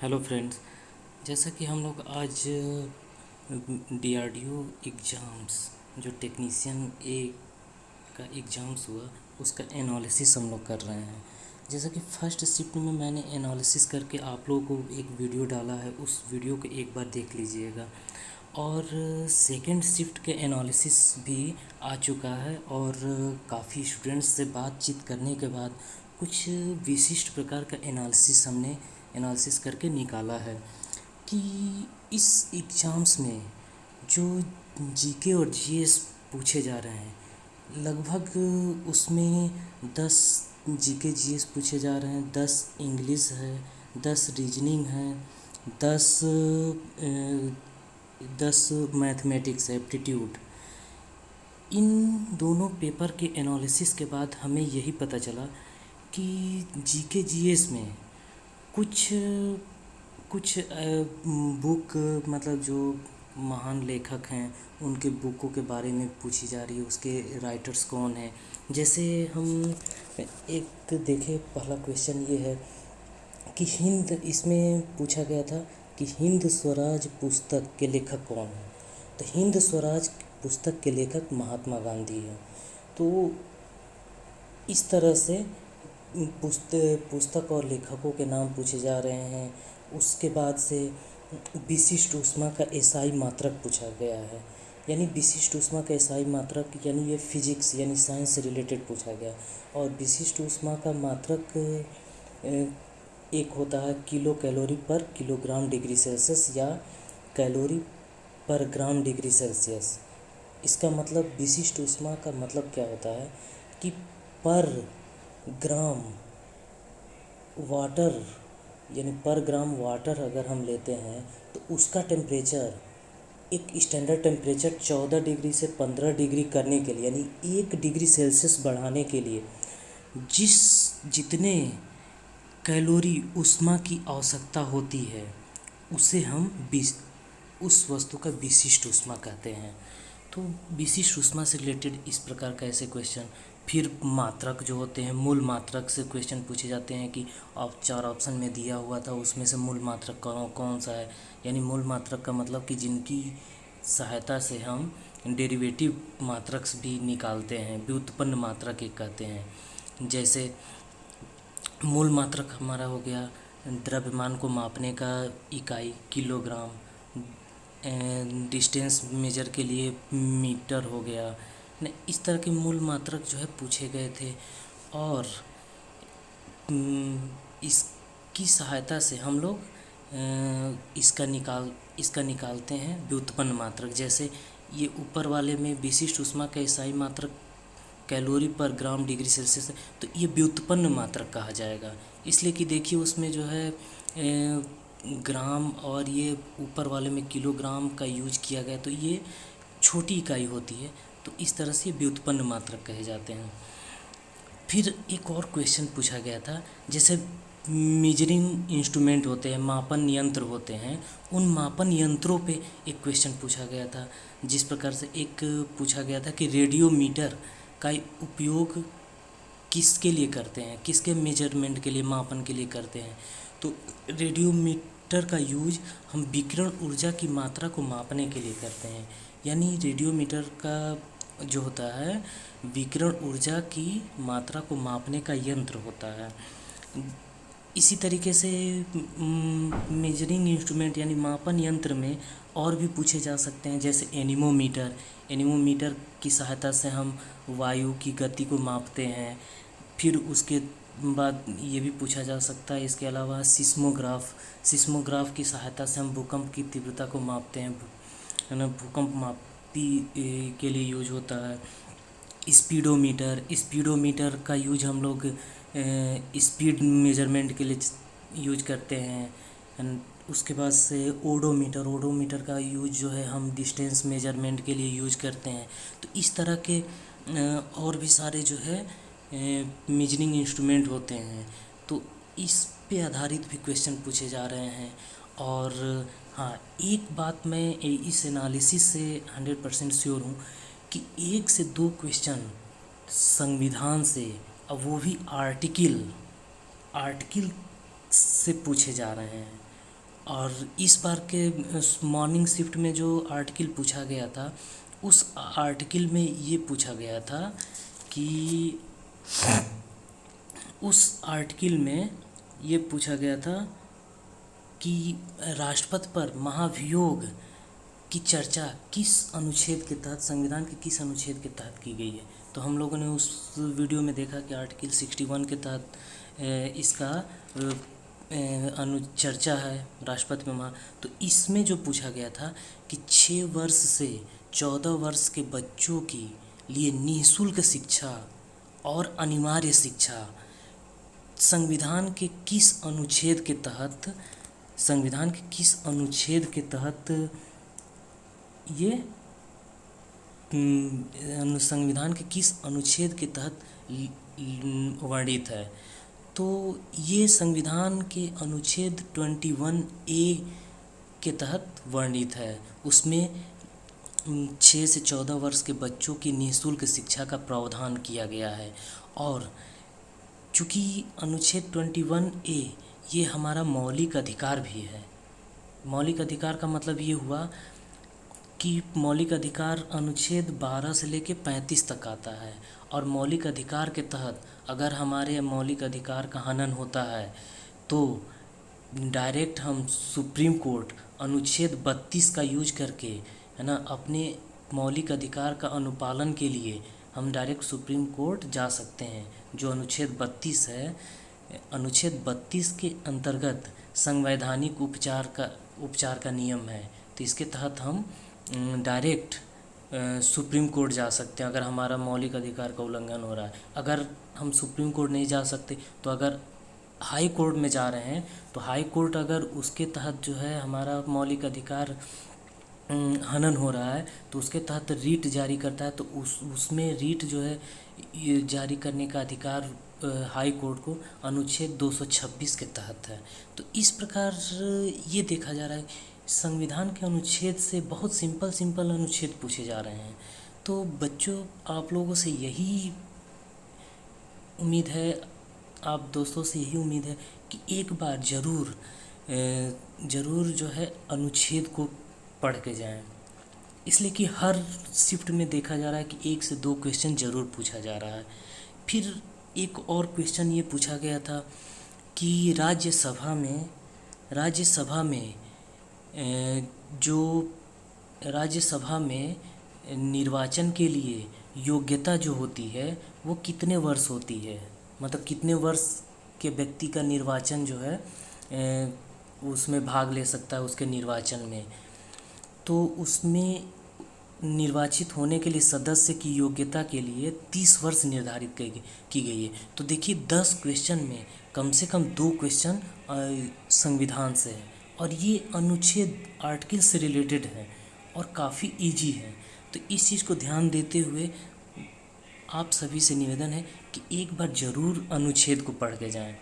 Hello friends. जैसा कि हम लोग आज डीआरडीओ एग्ज़ाम्स जो टेक्नीशियन ए का एग्ज़ाम्स हुआ उसका एनालिसिस हम लोग कर रहे हैं। जैसा कि फर्स्ट शिफ्ट में मैंने एनालिसिस करके आप लोगों को एक वीडियो डाला है, उस वीडियो को एक बार देख लीजिएगा। और सेकंड शिफ्ट के एनालिसिस भी आ चुका है और काफ़ी स्टूडेंट्स से बातचीत करने के बाद कुछ विशिष्ट प्रकार का एनालिसिस हमने एनालिसिस करके निकाला है कि इस एग्ज़ाम्स में जो जीके और जीएस पूछे जा रहे हैं, लगभग उसमें 10 जीके जीएस पूछे जा रहे हैं, 10 इंग्लिश है, 10 रीजनिंग है, 10 10 मैथमेटिक्स एप्टीट्यूड। इन दोनों पेपर के एनालिसिस के बाद हमें यही पता चला कि जीके जीएस में कुछ कुछ बुक, मतलब जो महान लेखक हैं उनके बुकों के बारे में पूछी जा रही है, उसके राइटर्स कौन हैं। जैसे हम एक देखें, पहला क्वेश्चन ये है कि इसमें पूछा गया था कि हिंद स्वराज पुस्तक के लेखक कौन हैं। तो हिंद स्वराज पुस्तक के लेखक महात्मा गांधी हैं। तो इस तरह से पुस्तक और लेखकों के नाम पूछे जा रहे हैं। उसके बाद से विशिष्ट ऊष्मा का एसआई मात्रक पूछा गया है, यानी विशिष्ट ऊष्मा का एसआई मात्रक यानी ये फिजिक्स यानी साइंस से रिलेटेड पूछा गया। और विशिष्ट ऊष्मा का मात्रक एक होता है किलो कैलोरी पर किलोग्राम डिग्री सेल्सियस या कैलोरी पर ग्राम डिग्री सेल्सियस। इसका मतलब विशिष्ट ऊष्मा का मतलब क्या होता है कि पर ग्राम वाटर, यानी पर ग्राम वाटर अगर हम लेते हैं तो उसका टेम्परेचर, एक स्टैंडर्ड टेम्परेचर 14 डिग्री से 15 डिग्री करने के लिए, यानी 1 डिग्री सेल्सियस बढ़ाने के लिए जितने कैलोरी ऊष्मा की आवश्यकता होती है उसे हम उस वस्तु का विशिष्ट ऊष्मा कहते हैं। तो विशिष्ट ऊष्मा से रिलेटेड इस प्रकार का ऐसे क्वेश्चन। फिर मात्रक जो होते हैं, मूल मात्रक से क्वेश्चन पूछे जाते हैं कि आप 4 ऑप्शन में दिया हुआ था उसमें से मूल मात्रक कौन सा है। यानी मूल मात्रक का मतलब कि जिनकी सहायता से हम डेरिवेटिव मात्रक भी निकालते हैं, व्युत्पन्न मात्रक एक कहते हैं। जैसे मूल मात्रक हमारा हो गया द्रव्यमान को मापने का इकाई किलोग्राम, डिस्टेंस मेजर के लिए मीटर हो गया न। इस तरह के मूल मात्रक जो है पूछे गए थे और इसकी सहायता से हम लोग इसका निकालते हैं व्युत्पन्न मात्रक। जैसे ये ऊपर वाले में विशिष्ट ऊष्मा का एसआई मात्रक कैलोरी पर ग्राम डिग्री सेल्सियस है, तो ये व्युत्पन्न मात्रक कहा जाएगा। इसलिए कि देखिए उसमें जो है ग्राम और ये ऊपर वाले में किलोग्राम का यूज किया गया, तो ये छोटी इकाई होती है, तो इस तरह से व्युत्पन्न मात्रक कहे जाते हैं। फिर एक और क्वेश्चन पूछा गया था, जैसे मेजरिंग इंस्ट्रूमेंट होते हैं, मापन यंत्र होते हैं, उन मापन यंत्रों पे एक क्वेश्चन पूछा गया था। जिस प्रकार से एक पूछा गया था कि रेडियोमीटर का उपयोग किसके लिए करते हैं, किसके मेजरमेंट के लिए, मापन के लिए करते हैं। तो रेडियोमीटर का यूज हम विकिरण ऊर्जा की मात्रा को मापने के लिए करते हैं। यानी रेडियोमीटर का जो होता है विकिरण ऊर्जा की मात्रा को मापने का यंत्र होता है। इसी तरीके से मेजरिंग इंस्ट्रूमेंट यानी मापन यंत्र में और भी पूछे जा सकते हैं, जैसे एनीमोमीटर। एनीमोमीटर की सहायता से हम वायु की गति को मापते हैं। फिर उसके बाद ये भी पूछा जा सकता है, इसके अलावा सिस्मोग्राफ की सहायता से हम भूकंप की तीव्रता को मापते हैं, है ना। भूकंप मापी के लिए यूज होता है। स्पीडोमीटर का यूज हम लोग स्पीड मेजरमेंट के लिए यूज करते हैं। उसके बाद से ओडोमीटर का यूज जो है हम डिस्टेंस मेजरमेंट के लिए यूज करते हैं। तो इस तरह के और भी सारे जो है मेजरिंग इंस्ट्रूमेंट होते हैं। तो इस पे आधारित भी क्वेश्चन पूछे जा रहे हैं। और हाँ, एक बात मैं इस एनालिसिस से 100% श्योर हूँ कि 1 से 2 क्वेश्चन संविधान से, अब वो भी आर्टिकल से पूछे जा रहे हैं। और इस बार के मॉर्निंग शिफ्ट में जो आर्टिकल पूछा गया था, उस आर्टिकल में ये पूछा गया था कि उस आर्टिकल में ये पूछा गया था कि राष्ट्रपति पर महाभियोग की चर्चा किस अनुच्छेद के तहत, संविधान के किस अनुच्छेद के तहत की गई है। तो हम लोगों ने उस वीडियो में देखा कि आर्टिकल 61 के तहत इसका अनुचर्चा है राष्ट्रपति में महा। तो इसमें जो पूछा गया था कि 6 वर्ष से 14 वर्ष के बच्चों के लिए निःशुल्क शिक्षा और अनिवार्य शिक्षा संविधान के किस अनुच्छेद के तहत, संविधान के किस अनुच्छेद के तहत ये संविधान के किस अनुच्छेद के तहत वर्णित है। तो ये संविधान के अनुच्छेद 21A के तहत वर्णित है। उसमें 6 से 14 वर्ष के बच्चों की निःशुल्क शिक्षा का प्रावधान किया गया है। और चूँकि अनुच्छेद 21A ये हमारा मौलिक अधिकार भी है। मौलिक अधिकार का मतलब ये हुआ कि मौलिक अधिकार अनुच्छेद 12 से लेके 35 तक आता है, और मौलिक अधिकार के तहत अगर हमारे मौलिक अधिकार का हनन होता है तो डायरेक्ट हम सुप्रीम कोर्ट अनुच्छेद 32 का यूज करके, है ना, अपने मौलिक अधिकार का अनुपालन के लिए हम डायरेक्ट सुप्रीम कोर्ट जा सकते हैं। जो अनुच्छेद 32 है, अनुच्छेद 32 के अंतर्गत संवैधानिक उपचार का नियम है। तो इसके तहत हम डायरेक्ट सुप्रीम कोर्ट जा सकते हैं अगर हमारा मौलिक अधिकार का उल्लंघन हो रहा है। अगर हम सुप्रीम कोर्ट नहीं जा सकते तो अगर हाई कोर्ट में जा रहे हैं तो हाई कोर्ट अगर उसके तहत जो है हमारा मौलिक अधिकार हनन हो रहा है तो उसके तहत रीट जारी करता है। तो उसमें रीट जो है ये जारी करने का अधिकार हाई कोर्ट को अनुच्छेद 226 के तहत है। तो इस प्रकार ये देखा जा रहा है संविधान के अनुच्छेद से बहुत सिंपल अनुच्छेद पूछे जा रहे हैं। तो बच्चों, आप लोगों से यही उम्मीद है, आप दोस्तों से यही उम्मीद है कि एक बार ज़रूर जो है अनुच्छेद को पढ़ के जाएं। इसलिए कि हर शिफ्ट में देखा जा रहा है कि 1 से 2 क्वेश्चन ज़रूर पूछा जा रहा है। फिर एक और क्वेश्चन ये पूछा गया था कि राज्यसभा में निर्वाचन के लिए योग्यता जो होती है वो कितने वर्ष होती है, मतलब कितने वर्ष के व्यक्ति का निर्वाचन जो है उसमें भाग ले सकता है उसके निर्वाचन में। तो उसमें निर्वाचित होने के लिए सदस्य की योग्यता के लिए 30 वर्ष निर्धारित की गई है। तो देखिए 10 क्वेश्चन में कम से कम 2 क्वेश्चन संविधान से है, और ये अनुच्छेद आर्टिकल से रिलेटेड है और काफ़ी इजी है। तो इस चीज़ को ध्यान देते हुए आप सभी से निवेदन है कि एक बार ज़रूर अनुच्छेद को पढ़ के जाएं,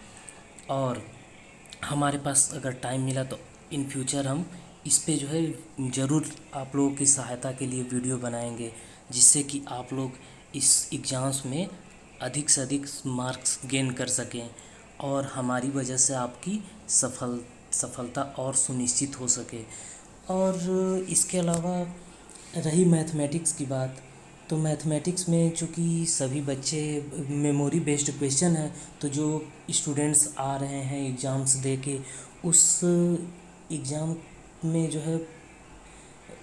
और हमारे पास अगर टाइम मिला तो इन फ्यूचर हम इस पे जो है ज़रूर आप लोगों की सहायता के लिए वीडियो बनाएंगे, जिससे कि आप लोग इस एग्ज़ाम्स में अधिक से अधिक मार्क्स गेन कर सकें और हमारी वजह से आपकी सफलता और सुनिश्चित हो सके। और इसके अलावा रही मैथमेटिक्स की बात, तो मैथमेटिक्स में चूँकि सभी बच्चे मेमोरी बेस्ड क्वेश्चन है, तो जो स्टूडेंट्स आ रहे हैं एग्ज़ाम्स दे के उस एग्ज़ाम में जो है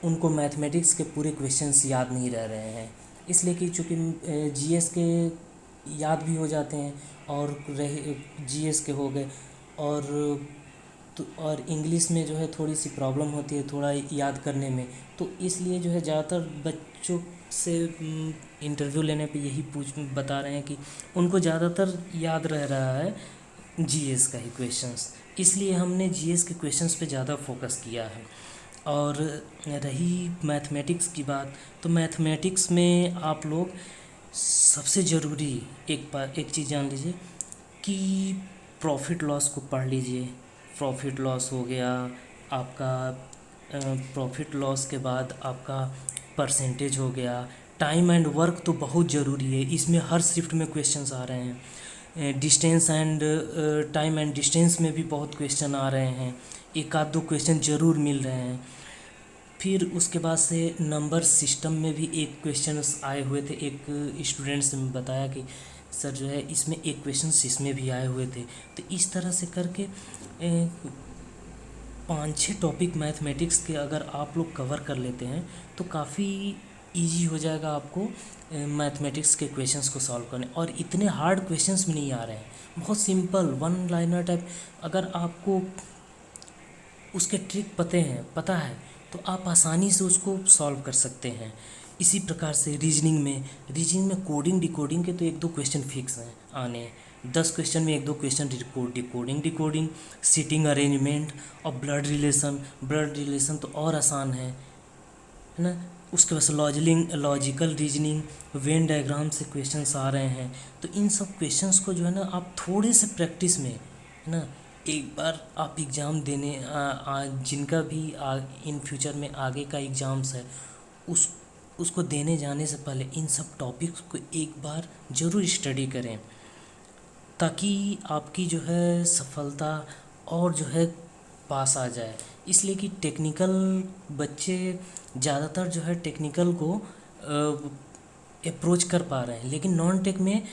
उनको मैथमेटिक्स के पूरे क्वेश्चंस याद नहीं रह रहे हैं, इसलिए कि चूँकि जीएस के याद भी हो जाते हैं और जीएस के हो गए, और इंग्लिश में जो है थोड़ी सी प्रॉब्लम होती है थोड़ा याद करने में। तो इसलिए जो है ज़्यादातर बच्चों से इंटरव्यू लेने पे यही बता रहे हैं कि उनको ज़्यादातर याद रह रहा है जीएस का ही क्वेश्चंस, इसलिए हमने जीएस के क्वेश्चंस पे ज़्यादा फोकस किया है। और रही मैथमेटिक्स की बात, तो मैथमेटिक्स में आप लोग सबसे ज़रूरी एक चीज़ जान लीजिए कि प्रॉफिट लॉस को पढ़ लीजिए। प्रॉफिट लॉस हो गया आपका, प्रॉफिट लॉस के बाद आपका परसेंटेज हो गया, टाइम एंड वर्क तो बहुत ज़रूरी है, इसमें हर शिफ्ट में क्वेश्चंस आ रहे हैं। Distance and time and distance में भी बहुत क्वेश्चन आ रहे हैं, एक आध दो क्वेश्चन ज़रूर मिल रहे हैं। फिर उसके बाद से नंबर सिस्टम में भी एक क्वेश्चन आए हुए थे। एक स्टूडेंट्स ने बताया कि सर जो है इसमें एक क्वेश्चन इसमें भी आए हुए थे। तो इस तरह से करके 5-6 टॉपिक मैथमेटिक्स के अगर आप लोग कवर कर लेते हैं तो काफ़ी इजी हो जाएगा आपको मैथमेटिक्स के क्वेश्चंस को सॉल्व करने। और इतने हार्ड क्वेश्चंस भी नहीं आ रहे हैं, बहुत सिंपल वन लाइनर टाइप। अगर आपको उसके ट्रिक पता है तो आप आसानी से उसको सॉल्व कर सकते हैं। इसी प्रकार से रीजनिंग में कोडिंग डिकोडिंग के तो एक दो क्वेश्चन फिक्स हैं आने। 10 क्वेश्चन में एक दो क्वेश्चन डिकोडिंग सीटिंग अरेंजमेंट और ब्लड रिलेशन तो और आसान है ना। उसके बाद लॉजिकल रीजनिंग, वेन डायग्राम से क्वेश्चंस आ रहे हैं। तो इन सब क्वेश्चंस को जो है ना आप थोड़े से प्रैक्टिस में है ना, एक बार आप एग्ज़ाम देने जिनका भी इन फ्यूचर में आगे का एग्ज़ाम्स है उसको देने जाने से पहले इन सब टॉपिक्स को एक बार ज़रूर स्टडी करें, ताकि आपकी जो है सफलता और जो है पास आ जाए। इसलिए कि टेक्निकल बच्चे ज़्यादातर जो है टेक्निकल को अप्रोच कर पा रहे हैं, लेकिन नॉन टेक में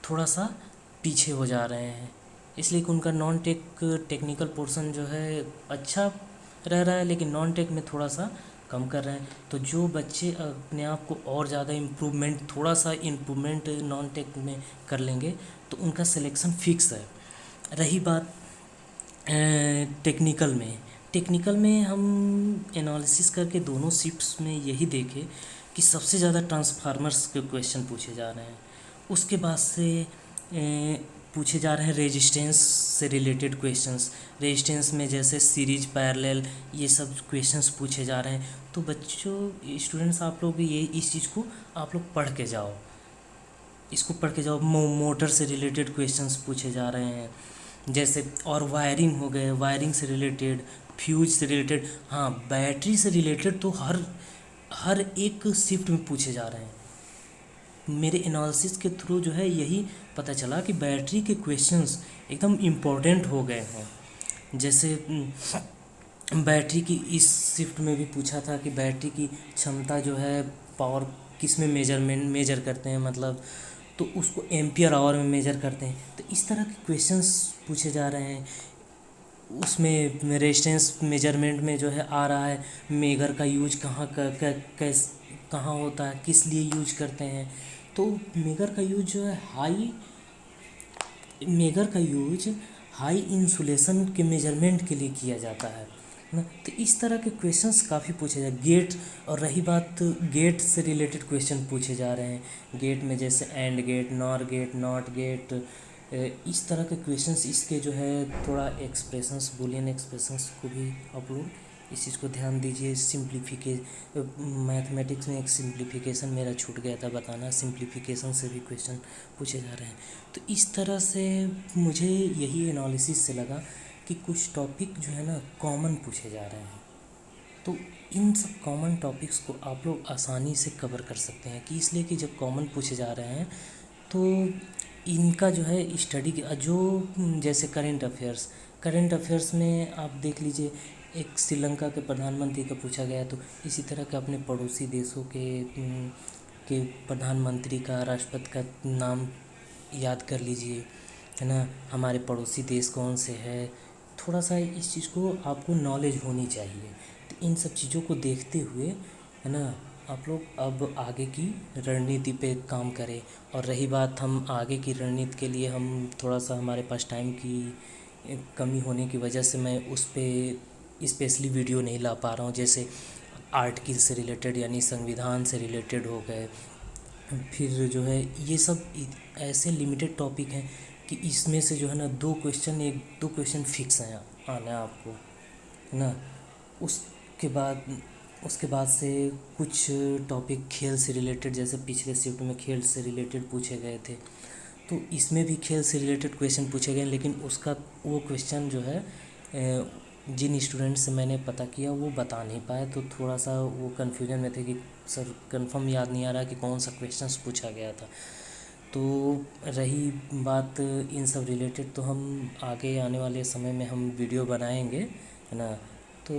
थोड़ा सा पीछे हो जा रहे हैं। इसलिए कि उनका नॉन टेक टेक्निकल पोर्शन जो है अच्छा रह रहा है, लेकिन नॉन टेक में थोड़ा सा कम कर रहे हैं। तो जो बच्चे अपने आप को और ज़्यादा थोड़ा सा इम्प्रूवमेंट नॉन टेक में कर लेंगे तो उनका सिलेक्शन फिक्स है। रही बात टेक्निकल में हम एनालिसिस करके दोनों शिफ्ट्स में यही देखे कि सबसे ज़्यादा ट्रांसफार्मर्स के क्वेश्चन पूछे जा रहे हैं। उसके बाद से पूछे जा रहे हैं रेजिस्टेंस से रिलेटेड क्वेश्चंस। रेजिस्टेंस में जैसे सीरीज पैरेलल ये सब क्वेश्चंस पूछे जा रहे हैं। तो बच्चों स्टूडेंट्स आप लोग ये इस चीज़ को आप लोग पढ़ के जाओ। मोटर से रिलेटेड क्वेश्चंस पूछे जा रहे हैं जैसे, और वायरिंग हो गए, वायरिंग से रिलेटेड, फ्यूज से रिलेटेड। हाँ, बैटरी से रिलेटेड तो हर एक शिफ्ट में पूछे जा रहे हैं। मेरे एनालिसिस के थ्रू जो है यही पता चला कि बैटरी के क्वेश्चंस एकदम इम्पोर्टेंट हो गए हैं। जैसे बैटरी की इस शिफ्ट में भी पूछा था कि बैटरी की क्षमता जो है पावर किस में मेजर करते हैं, मतलब तो उसको एम्पियर आवर में मेजर करते हैं। तो इस तरह के क्वेश्चंस पूछे जा रहे हैं। उसमें रेजिस्टेंस मेजरमेंट में जो है आ रहा है मेगर का यूज कहाँ होता है, किस लिए यूज करते हैं। तो मेगर का यूज जो है हाई इंसुलेशन के मेजरमेंट के लिए किया जाता है ना। तो इस तरह के क्वेश्चंस काफ़ी पूछे जाए। और रही बात गेट से रिलेटेड क्वेश्चन पूछे जा रहे हैं। गेट में जैसे and gate, nor gate, not gate, इस तरह के क्वेश्चंस। इसके जो है थोड़ा एक्सप्रेशंस, बूलियन एक्सप्रेशंस को भी आप लोग इस चीज़ को ध्यान दीजिए। मैथमेटिक्स में एक सिंप्लीफिकेशन मेरा छूट गया था बताना, सिंप्लीफिकेशन से भी क्वेश्चन पूछे जा रहे हैं। तो इस तरह से मुझे यही एनालिसिस से लगा कि कुछ टॉपिक जो है ना कॉमन पूछे जा रहे हैं। तो इन सब कॉमन टॉपिक्स को आप लोग आसानी से कवर कर सकते हैं, कि इसलिए कि जब कॉमन पूछे जा रहे हैं तो इनका जो है स्टडी जो जैसे करंट अफेयर्स में आप देख लीजिए, एक श्रीलंका के प्रधानमंत्री का पूछा गया। तो इसी तरह के अपने पड़ोसी देशों के प्रधानमंत्री का, राष्ट्रपति का नाम याद कर लीजिए, है ना। हमारे पड़ोसी देश कौन से है, थोड़ा सा इस चीज़ को आपको नॉलेज होनी चाहिए। तो इन सब चीज़ों को देखते हुए है ना आप लोग अब आगे की रणनीति पे काम करें। और रही बात हम आगे की रणनीति के लिए, हम थोड़ा सा हमारे पास टाइम की कमी होने की वजह से मैं उस पर स्पेशली वीडियो नहीं ला पा रहा हूँ। जैसे आर्टिकल से रिलेटेड यानी संविधान से रिलेटेड हो गए, फिर जो है ये सब ऐसे लिमिटेड टॉपिक हैं कि इसमें से जो है ना एक दो क्वेश्चन फिक्स हैं आना आपको, है ना। उसके बाद से कुछ टॉपिक खेल से रिलेटेड, जैसे पिछले शिफ्ट में खेल से रिलेटेड पूछे गए थे, तो इसमें भी खेल से रिलेटेड क्वेश्चन पूछे गए। लेकिन उसका वो क्वेश्चन जो है जिन स्टूडेंट से मैंने पता किया वो बता नहीं पाए, तो थोड़ा सा वो कन्फ्यूजन में थे कि सर कंफर्म याद नहीं आ रहा कि कौन सा क्वेश्चन पूछा गया था। तो रही बात इन सब रिलेटेड, तो हम आगे आने वाले समय में हम वीडियो बनाएंगे, है ना। तो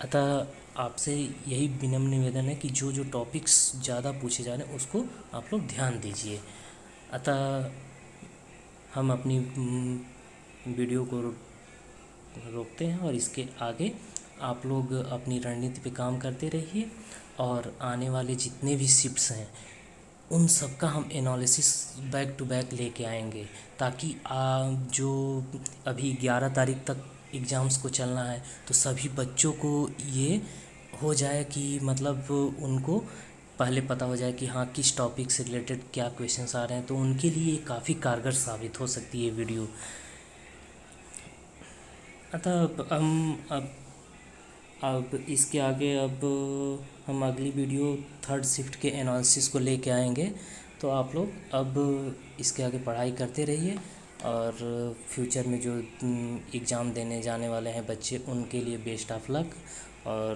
अतः आपसे यही विनम्र निवेदन है कि जो जो टॉपिक्स ज़्यादा पूछे जा रहे हैं उसको आप लोग ध्यान दीजिए। अतः हम अपनी वीडियो को रोकते हैं और इसके आगे आप लोग अपनी रणनीति पे काम करते रहिए, और आने वाले जितने भी शिफ्ट्स हैं उन सब का हम एनालिसिस बैक टू बैक लेके आएंगे, ताकि जो अभी 11 तारीख तक एग्ज़ाम्स को चलना है तो सभी बच्चों को ये हो जाए कि मतलब उनको पहले पता हो जाए कि हाँ किस टॉपिक से रिलेटेड क्या क्वेश्चंस आ रहे हैं, तो उनके लिए काफ़ी कारगर साबित हो सकती है वीडियो। अतः हम अब इसके आगे अब हम अगली वीडियो थर्ड शिफ्ट के एनालिसिस को लेके आएंगे। तो आप लोग अब इसके आगे पढ़ाई करते रहिए, और फ्यूचर में जो एग्ज़ाम देने जाने वाले हैं बच्चे उनके लिए बेस्ट ऑफ लक। और